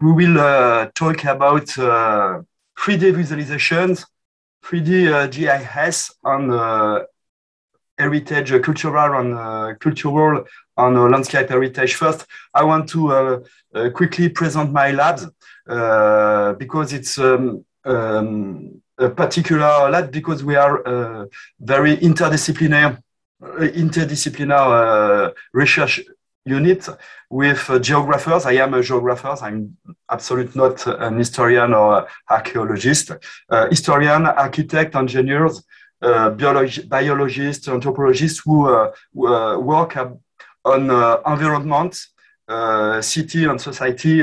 we will talk about 3D visualizations, 3D GIS on heritage, cultural and landscape heritage. First, I want to quickly present my labs because it's a particular lab because we are very interdisciplinary research unit with geographers. I am a geographer. I'm absolutely not an historian or archaeologist. Historian, architect, engineers, biologists, anthropologists who work on environment, city and society,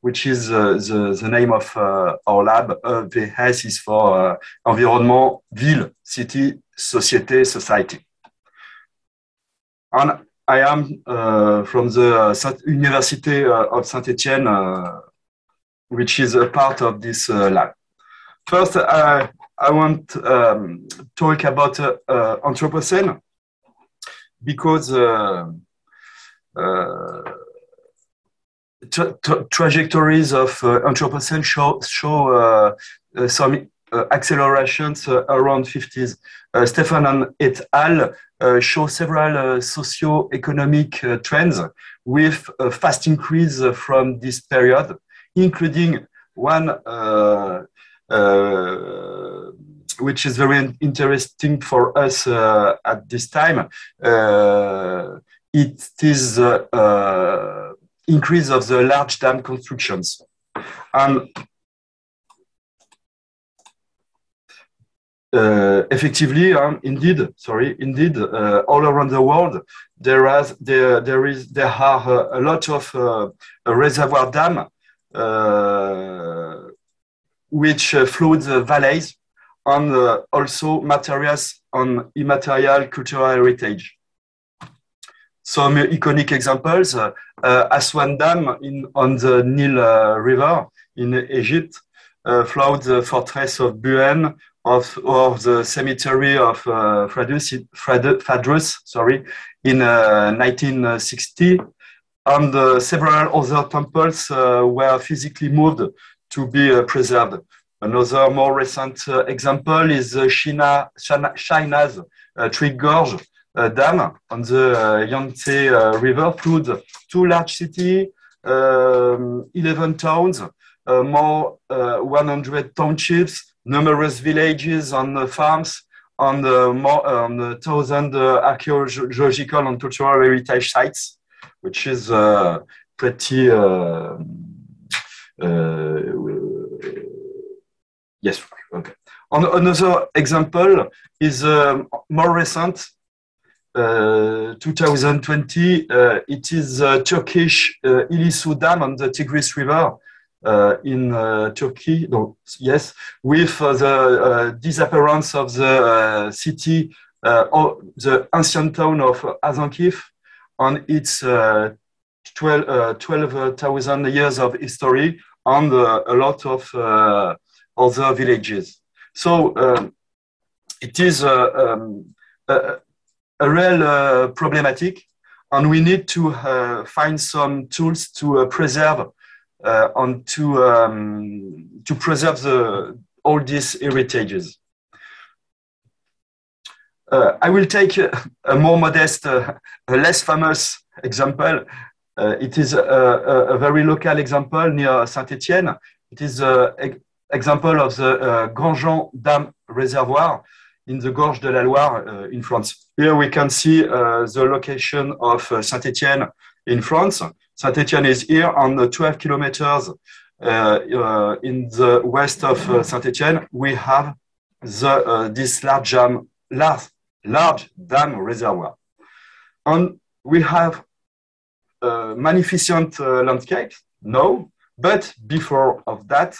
which is the name of our lab. VS is for environment, ville, city, société, society. And I am from the University of Saint-Étienne, which is a part of this lab. First, I want to talk about Anthropocene because trajectories of Anthropocene show some accelerations around 50s. Stefan et al. Show several socio-economic trends with a fast increase from this period, including one which is very interesting for us at this time. It is increase of the large dam constructions. And effectively, indeed, all around the world, there are a lot of reservoir dam which flood the valleys and also materials on immaterial cultural heritage. Some iconic examples: Aswan Dam on the Nile River in Egypt, floods the fortress of Buen, or the cemetery of Phaedrus, in 1960, and several other temples were physically moved to be preserved. Another more recent example is China's Three Gorges Dam on the Yangtze River, flood two large cities, 11 towns, more 100 townships, numerous villages and farms, and more 1,000 archaeological and cultural heritage sites, which is pretty yes. Okay. Another example is more recent, 2020. It is Turkish Ilisu Dam on the Tigris River in Turkey. No, yes, with the disappearance of the city, the ancient town of Azankif, on its 12,000 years of history, and a lot of other villages. So it is a real problematic, and we need to find some tools to preserve and to preserve all these heritages. I will take a more modest, a less famous example. It is a very local example near Saint-Étienne. It is an example of the Grandjean Dam Reservoir in the Gorges de la Loire in France. Here we can see the location of Saint-Étienne in France. Saint-Étienne is here on the 12 kilometers in the west of Saint-Étienne. We have this large dam reservoir. And we have magnificent landscapes, no, but before of that,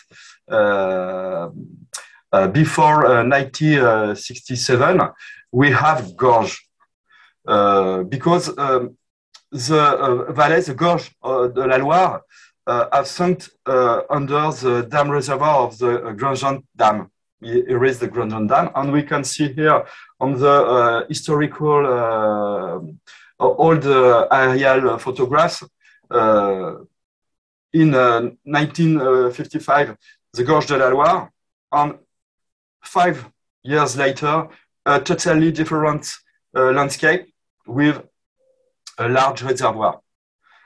before 1967, we have Gorges. Because the valleys, the Gorges de la Loire, have sunk under the dam reservoir of the Grandjean Dam. Here is the Grandjean Dam, and we can see here on the historical old aerial photographs in 1955 the Gorges de la Loire, and 5 years later, a totally different landscape with a large reservoir.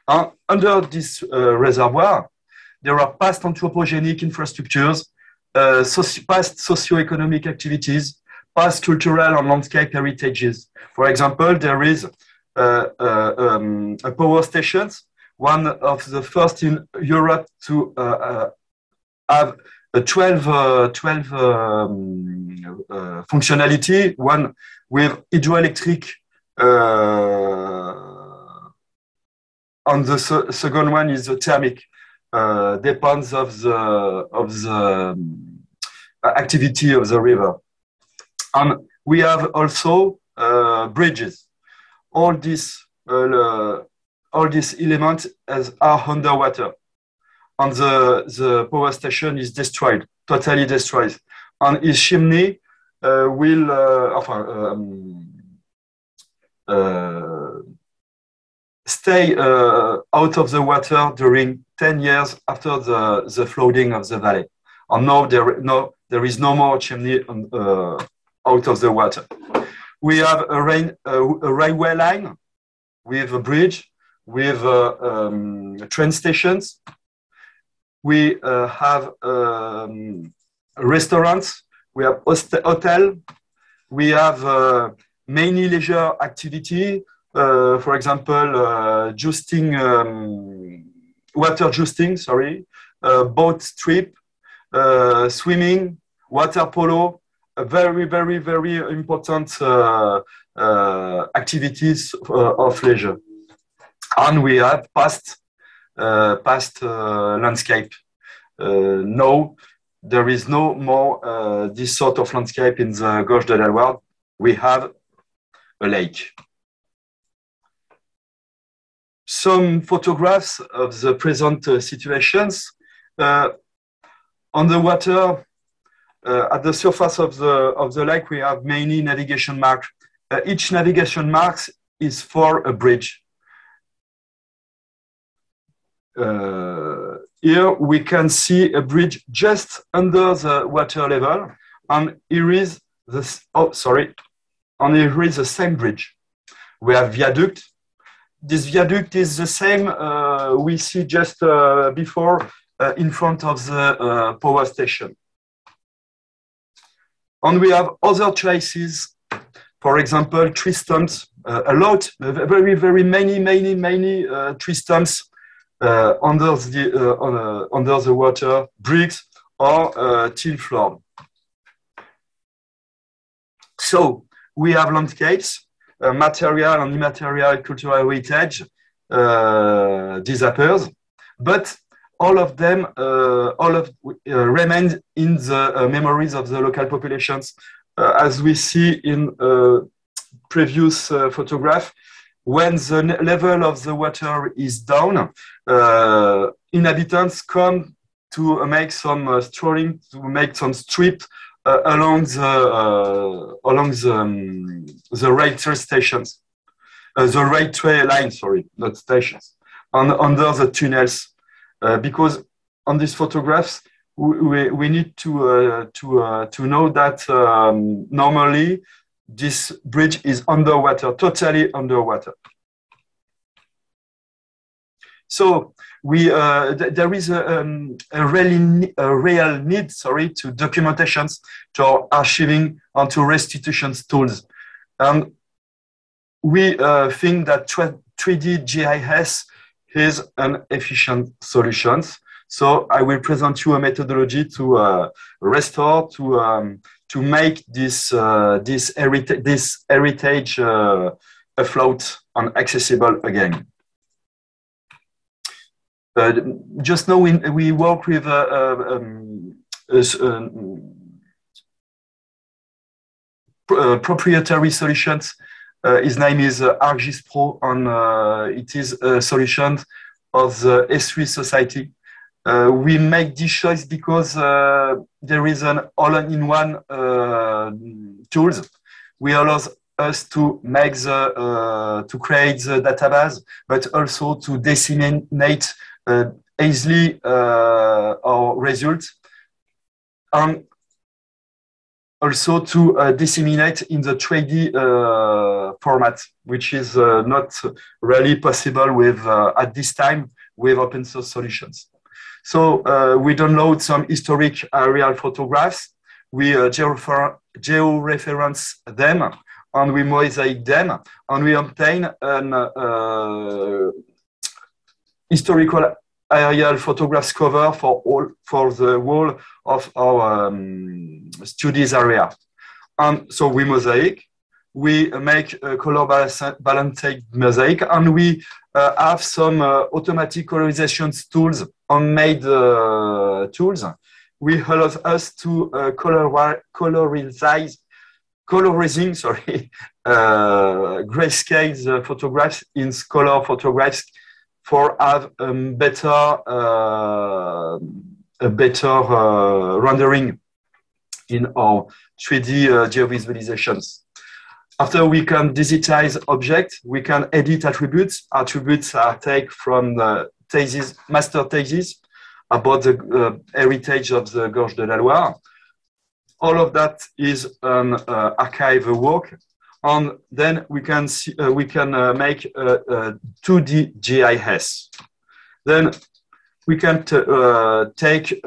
And under this reservoir, there are past anthropogenic infrastructures, past socio-economic activities, past cultural and landscape heritages. For example, there is a power station, one of the first in Europe to have a 12 functionality, one with hydroelectric, and the second one is the thermic, depends of the activity of the river. And we have also bridges. All these elements are underwater, and the power station is destroyed, totally destroyed. And its chimney will stay out of the water during 10 years after the flooding of the valley. And now there is no more chimney out of the water. We have a railway line with a bridge, with train stations. We have restaurants, we have hotel, we have many leisure activity. For example, water jousting, boat trip, swimming, water polo, very, very, very important activities of leisure. And we have past landscape. No, there is no more this sort of landscape in the Gorges de la Loire. We have a lake. Some photographs of the present situations. On the water, at the surface of the lake, we have many navigation marks. Each navigation mark is for a bridge. Here we can see a bridge just under the water level, and here is the here is the same bridge. We have viaduct. This viaduct is the same we see just before in front of the power station. And we have other traces, for example, tree stumps, very, very many tree stumps under the water, bricks or till floor. So we have landscapes, material and immaterial cultural heritage disappears, but all of them remain in the memories of the local populations. As we see in previous photograph, when the level of the water is down, inhabitants come to make some strolling, to make some strips along the railway stations, the railway line, not stations, under the tunnels, because on these photographs we need to know that normally this bridge is underwater, totally underwater. So there is a real need, to documentations, to archiving, and to restitution tools. And we think that 3D GIS is an efficient solution. So I will present you a methodology to restore, to make this heritage afloat and accessible again. Just now we work with proprietary solutions. His name is ArcGIS Pro, and it is a solution of the S3 Society. We make this choice because there is an all-in-one tools. We allows us to make to create the database, but also to disseminate easily our results, and also to disseminate in the 3D format, which is not really possible with at this time with open source solutions. So we download some historic aerial photographs, we georeference them, and we mosaic them, and we obtain an historical aerial photographs cover for the whole of our studies area. And so we mosaic, we make a color balanced mosaic, and we have some automatic colorization tools, handmade tools. We allow us to colorizing grayscale photographs in color photographs for have a better rendering in our 3D geovisualizations. After we can digitize objects, we can edit attributes. Attributes are taken from the thesis, master thesis about the heritage of the Gorges de la Loire. All of that is an archive work, and then we can see, make a 2D GIS. Then we can take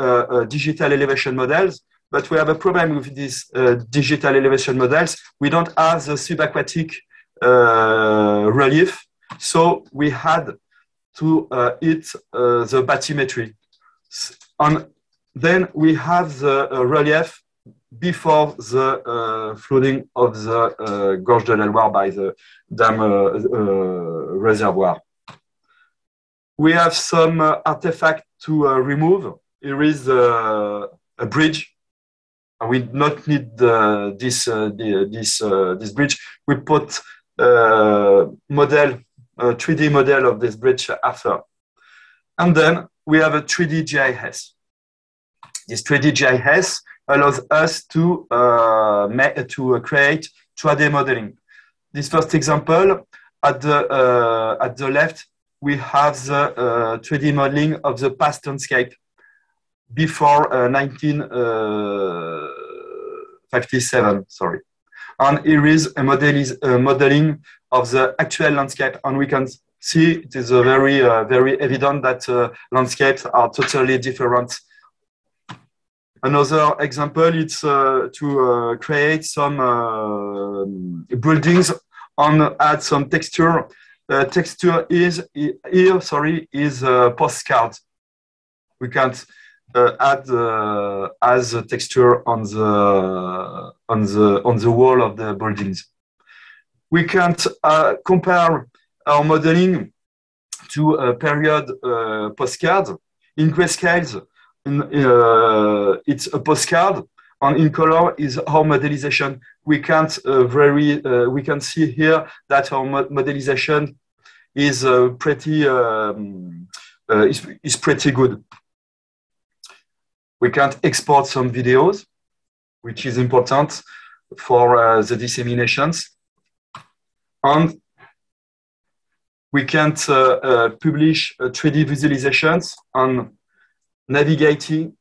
digital elevation models, but we have a problem with these digital elevation models. We don't have the subaquatic relief, so we had to hit the bathymetry. And then we have the relief before the flooding of the Gorges de la Loire by the dam reservoir. We have some artifact to remove. Here is a bridge. We not need this bridge. We put model, 3D model of this bridge after. And then we have a 3D GIS. This 3D GIS allows us to create 3D modeling. This first example, at the left, we have the 3D modeling of the past landscape before 1957, sorry. And here is a modeling of the actual landscape, and we can see it is very evident that landscapes are totally different. Another example is to create some buildings and add some texture. Texture is here, sorry, is a postcard. We can't add as a texture on the wall of the buildings. We can't compare our modeling to a period postcard. In grayscale, it's a postcard, and in color is our modelization. We can't we can see here that our modelization is pretty good. We can't export some videos, which is important for the disseminations. And we can't publish 3D visualizations and navigate in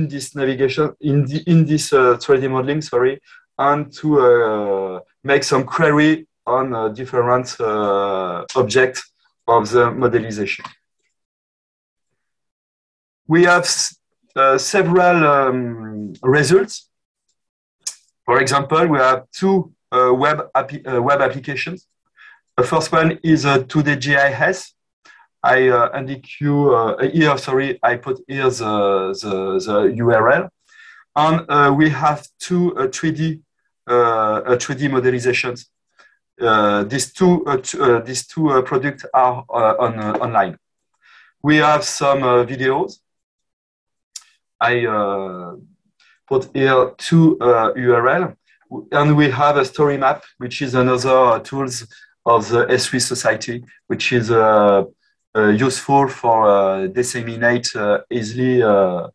this navigation in this 3D modeling, sorry, and to make some query on different objects of the modelization. We have several results. For example, we have two web applications. The first one is a 2D GIS. I indicate you here. Sorry, I put here the URL, and we have two 3D modelizations. These two products are online. We have some videos. I put here two URL, and we have a story map, which is another tools of the S3 Society, which is useful for disseminate easily our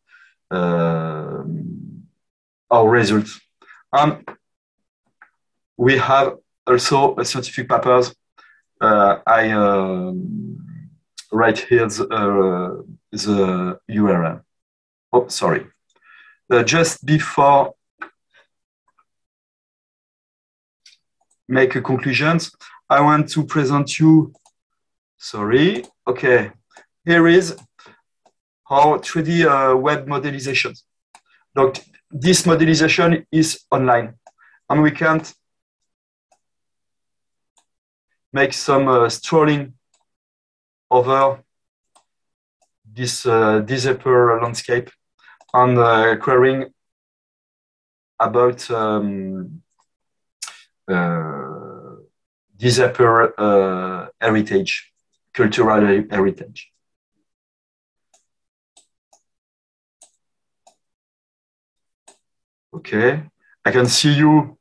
results. And we have also a scientific papers I right here the URL. Oh, sorry. Just before make a conclusions, I want to present you. Sorry. Okay. Here is our 3D web modelization. Look, this modelization is online, and we can't make some strolling over this upper landscape and querying about this upper heritage, cultural heritage. Okay, I can see you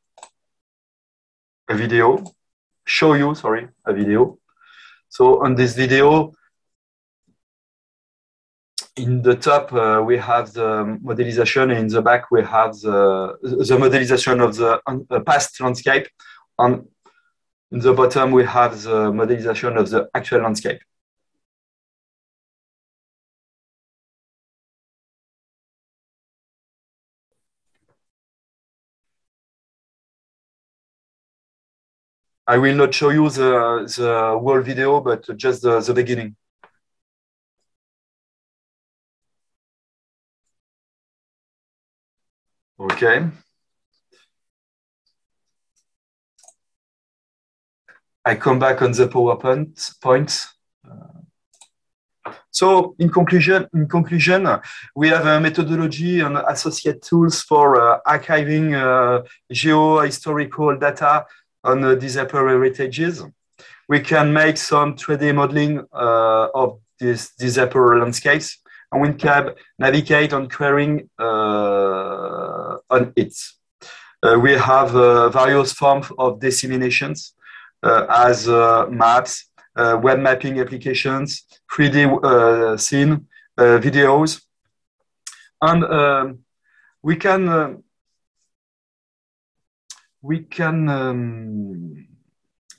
a video, show you, sorry, a video. So on this video, in the top, we have the modelization, and in the back, we have the modelization of the past landscape. And in the bottom, we have the modelization of the actual landscape. I will not show you the whole video, but just the beginning. Okay. I come back on the PowerPoint points. So in conclusion, we have a methodology and associate tools for archiving geohistorical data on these upper heritages. We can make some 3D modeling of these upper landscapes, and we can navigate on querying on it. We have various forms of disseminations as maps, web mapping applications, 3D scene, videos, and we can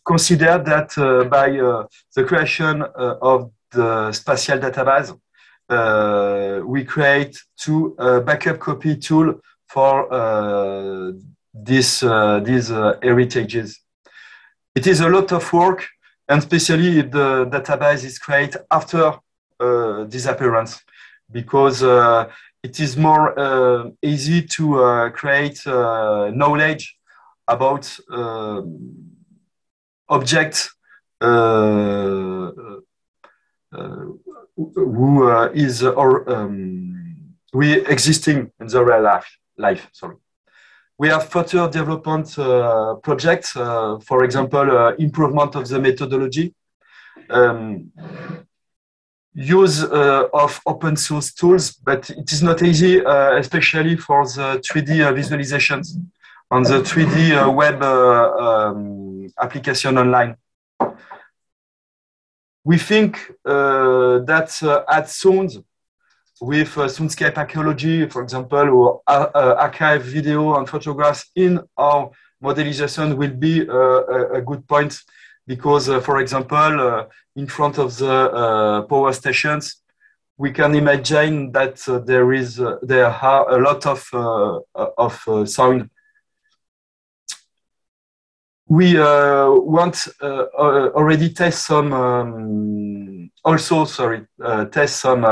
consider that by the creation of the spatial database, we create two backup copy tool for these heritages. It is a lot of work, and especially if the database is created after disappearance, because it is more easy to create knowledge about objects who is we existing in the real life. Sorry. We have further development projects, for example, improvement of the methodology, use of open source tools, but it is not easy, especially for the 3D visualizations on the 3D web application online. We think that at sound, with soundscape archaeology, for example, or archive video and photographs in our modelization will be a good point, because, for example, in front of the power stations, we can imagine that there are a lot of sound. We want already test some test some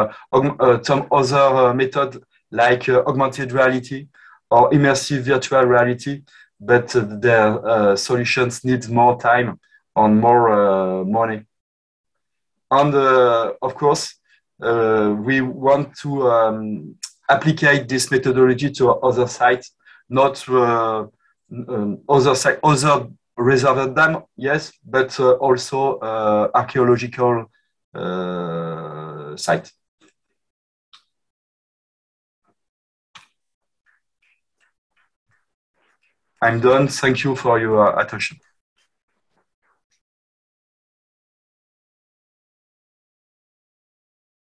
other method like augmented reality or immersive virtual reality, but their solutions need more time and more money. And of course, we want to apply this methodology to other sites, not other reserved dam, yes, but also archaeological site. I'm done. Thank you for your attention.